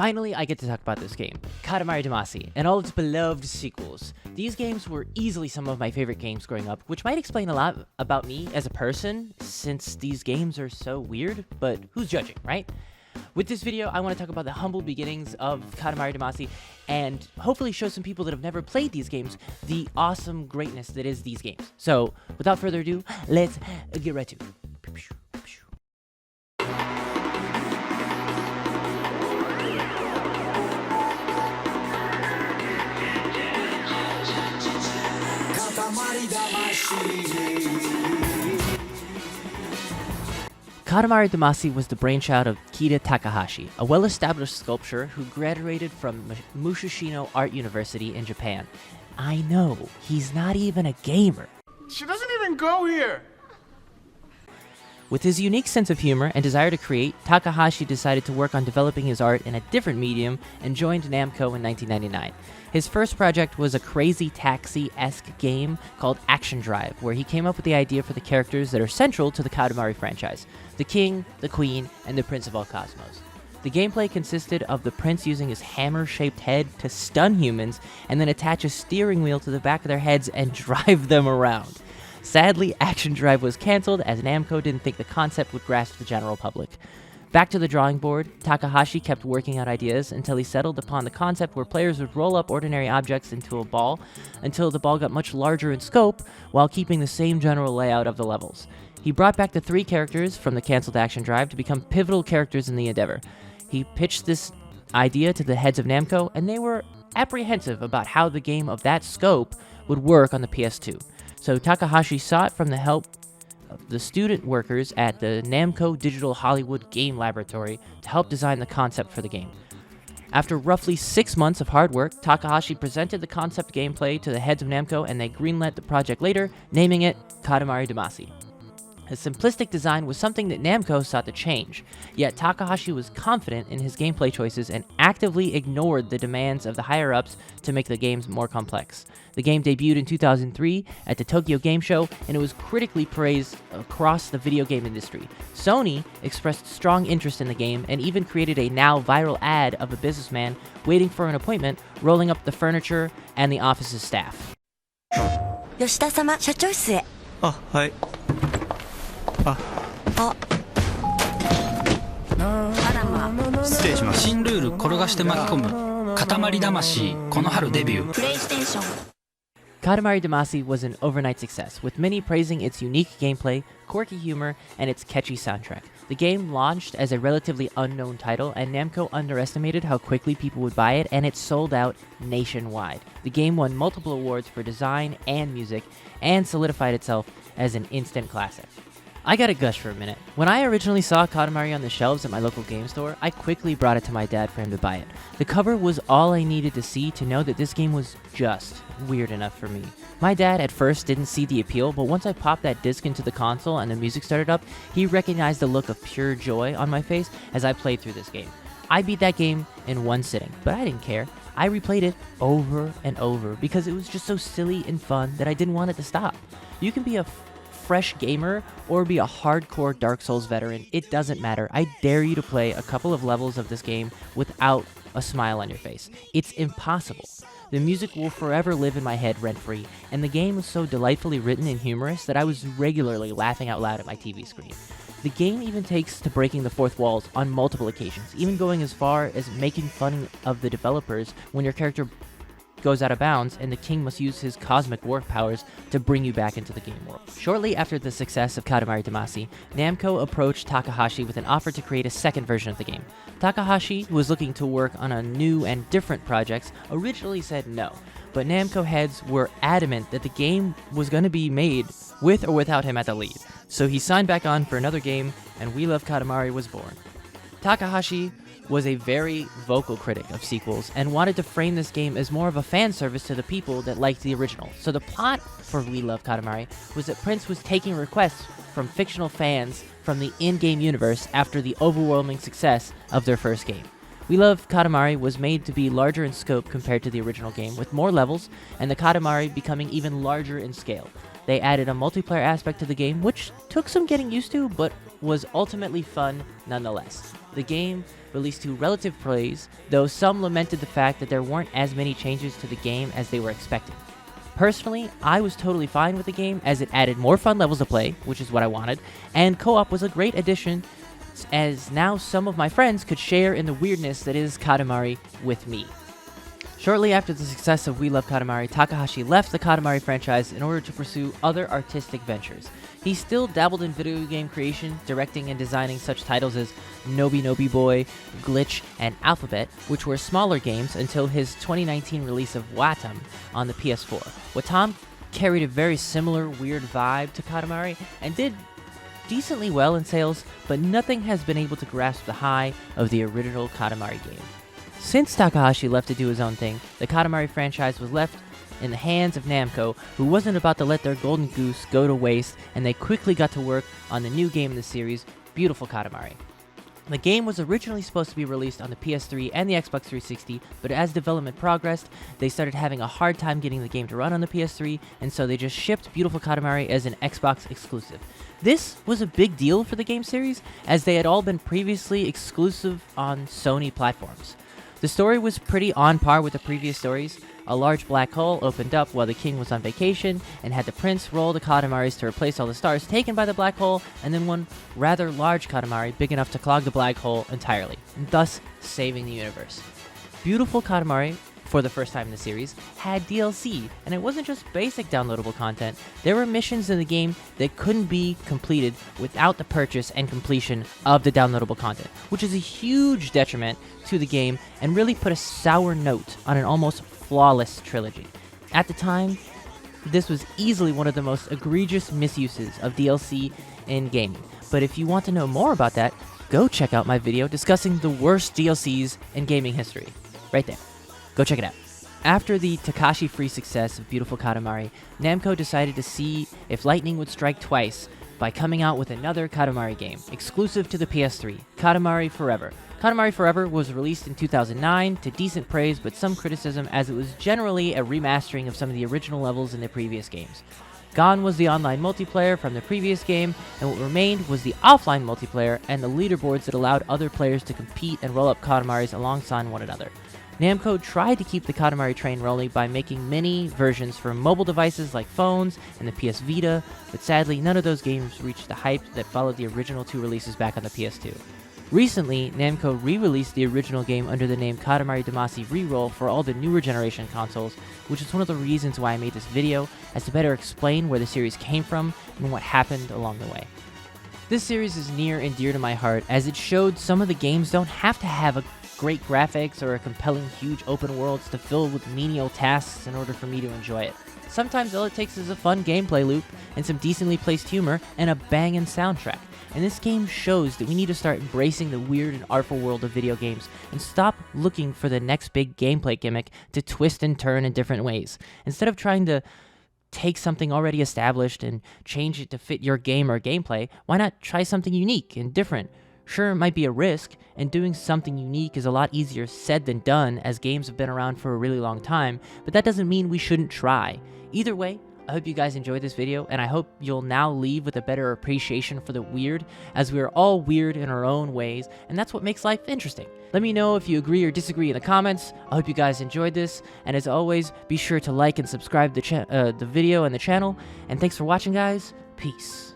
Finally, I get to talk about this game, Katamari Damacy, and all its beloved sequels. These games were easily some of my favorite games growing up, which might explain a lot about me as a person, since these games are so weird, but who's judging, right? With this video, I want to talk about the humble beginnings of Katamari Damacy, and hopefully show some people that have never played these games the awesome greatness that is these games. So, without further ado, let's get right to it. Katamari Damacy was the brainchild of Kida Takahashi, a well-established sculptor who graduated from Musashino Art University in Japan. I know, he's not even a gamer. She doesn't even go here! With his unique sense of humor and desire to create, Takahashi decided to work on developing his art in a different medium and joined Namco in 1999. His first project was a Crazy Taxi-esque game called Action Drive, where he came up with the idea for the characters that are central to the Katamari franchise: the King, the Queen, and the Prince of all Cosmos. The gameplay consisted of the prince using his hammer-shaped head to stun humans and then attach a steering wheel to the back of their heads and drive them around. Sadly, Action Drive was cancelled as Namco didn't think the concept would grasp the general public. Back to the drawing board, Takahashi kept working out ideas until he settled upon the concept where players would roll up ordinary objects into a ball until the ball got much larger in scope while keeping the same general layout of the levels. He brought back the 3 characters from the cancelled Action Drive to become pivotal characters in the endeavor. He pitched this idea to the heads of Namco, and they were apprehensive about how the game of that scope would work on the PS2. So Takahashi sought from the help of the student workers at the Namco Digital Hollywood Game Laboratory to help design the concept for the game. After roughly 6 months of hard work, Takahashi presented the concept gameplay to the heads of Namco, and they greenlit the project later, naming it Katamari Damacy. His simplistic design was something that Namco sought to change, yet Takahashi was confident in his gameplay choices and actively ignored the demands of the higher-ups to make the games more complex. The game debuted in 2003 at the Tokyo Game Show, and it was critically praised across the video game industry. Sony expressed strong interest in the game and even created a now viral ad of a businessman waiting for an appointment, rolling up the furniture and the office's staff. 吉田様、社長室へ。あ、はい。あらま。失礼します。新ルール転がして巻き込む塊魂この春デビュー。プレイステーション。Katamari Damacy was an overnight success, with many praising its unique gameplay, quirky humor, and its catchy soundtrack. The game launched as a relatively unknown title, and Namco underestimated how quickly people would buy it, and it sold out nationwide. The game won multiple awards for design and music, and solidified itself as an instant classic. I gotta gush for a minute. When I originally saw Katamari on the shelves at my local game store, I quickly brought it to my dad for him to buy it. The cover was all I needed to see to know that this game was just weird enough for me. My dad at first didn't see the appeal, but once I popped that disc into the console and the music started up, he recognized the look of pure joy on my face as I played through this game. I beat that game in one sitting, but I didn't care. I replayed it over and over because it was just so silly and fun that I didn't want it to stop. You can be a fresh gamer or be a hardcore Dark Souls veteran, it doesn't matter. I dare you to play a couple of levels of this game without a smile on your face. It's impossible. The music will forever live in my head rent-free, and the game was so delightfully written and humorous that I was regularly laughing out loud at my TV screen. The game even takes to breaking the fourth walls on multiple occasions, even going as far as making fun of the developers when your character goes out of bounds and the king must use his cosmic warp powers to bring you back into the game world. Shortly after the success of Katamari Damacy, Namco approached Takahashi with an offer to create a second version of the game. Takahashi, who was looking to work on a new and different projects, originally said no, but Namco heads were adamant that the game was going to be made with or without him at the lead. So he signed back on for another game, and We Love Katamari was born. Takahashi was a very vocal critic of sequels and wanted to frame this game as more of a fan service to the people that liked the original. So the plot for We Love Katamari was that Prince was taking requests from fictional fans from the in-game universe after the overwhelming success of their first game. We Love Katamari was made to be larger in scope compared to the original game, with more levels, and the Katamari becoming even larger in scale. They added a multiplayer aspect to the game, which took some getting used to, but was ultimately fun nonetheless. The game released to relative praise, though some lamented the fact that there weren't as many changes to the game as they were expecting. Personally, I was totally fine with the game as it added more fun levels to play, which is what I wanted, and co-op was a great addition as now some of my friends could share in the weirdness that is Katamari with me. Shortly after the success of We Love Katamari, Takahashi left the Katamari franchise in order to pursue other artistic ventures. He still dabbled in video game creation, directing and designing such titles as Nobi Nobi Boy, Glitch, and Alphabet, which were smaller games until his 2019 release of Watam on the PS4. Watam carried a very similar weird vibe to Katamari and did decently well in sales, but nothing has been able to grasp the high of the original Katamari game. Since Takahashi left to do his own thing, the Katamari franchise was left in the hands of Namco, who wasn't about to let their golden goose go to waste, and they quickly got to work on the new game in the series, Beautiful Katamari. The game was originally supposed to be released on the PS3 and the Xbox 360, but as development progressed, they started having a hard time getting the game to run on the PS3, and so they just shipped Beautiful Katamari as an Xbox exclusive. This was a big deal for the game series, as they had all been previously exclusive on Sony platforms. The story was pretty on par with the previous stories. A large black hole opened up while the king was on vacation and had the prince roll the Katamaris to replace all the stars taken by the black hole, and then one rather large Katamari big enough to clog the black hole entirely, thus saving the universe. Beautiful Katamari, for the first time in the series, had DLC, and it wasn't just basic downloadable content. There were missions in the game that couldn't be completed without the purchase and completion of the downloadable content, which is a huge detriment to the game and really put a sour note on an almost flawless trilogy. At the time, this was easily one of the most egregious misuses of DLC in gaming. But if you want to know more about that, go check out my video discussing the worst DLCs in gaming history. Right there. Go check it out. After the Takashi-free success of Beautiful Katamari, Namco decided to see if lightning would strike twice by coming out with another Katamari game, exclusive to the PS3, Katamari Forever. Katamari Forever was released in 2009 to decent praise but some criticism, as it was generally a remastering of some of the original levels in the previous games. Gone was the online multiplayer from the previous game, and what remained was the offline multiplayer and the leaderboards that allowed other players to compete and roll up Katamaris alongside one another. Namco tried to keep the Katamari train rolling by making many versions for mobile devices like phones and the PS Vita, but sadly none of those games reached the hype that followed the original two releases back on the PS2. Recently, Namco re-released the original game under the name Katamari Damacy Reroll for all the newer generation consoles, which is one of the reasons why I made this video, as to better explain where the series came from and what happened along the way. This series is near and dear to my heart, as it showed some of the games don't have to have a great graphics or a compelling huge open worlds to fill with menial tasks in order for me to enjoy it. Sometimes all it takes is a fun gameplay loop and some decently placed humor and a bangin' soundtrack. And this game shows that we need to start embracing the weird and artful world of video games and stop looking for the next big gameplay gimmick to twist and turn in different ways. Instead of trying to take something already established and change it to fit your game or gameplay, why not try something unique and different? Sure, it might be a risk, and doing something unique is a lot easier said than done, as games have been around for a really long time, but that doesn't mean we shouldn't try. Either way, I hope you guys enjoyed this video, and I hope you'll now leave with a better appreciation for the weird, as we are all weird in our own ways, and that's what makes life interesting. Let me know if you agree or disagree in the comments. I hope you guys enjoyed this, and as always, be sure to like and subscribe the video and the channel, and thanks for watching, guys. Peace.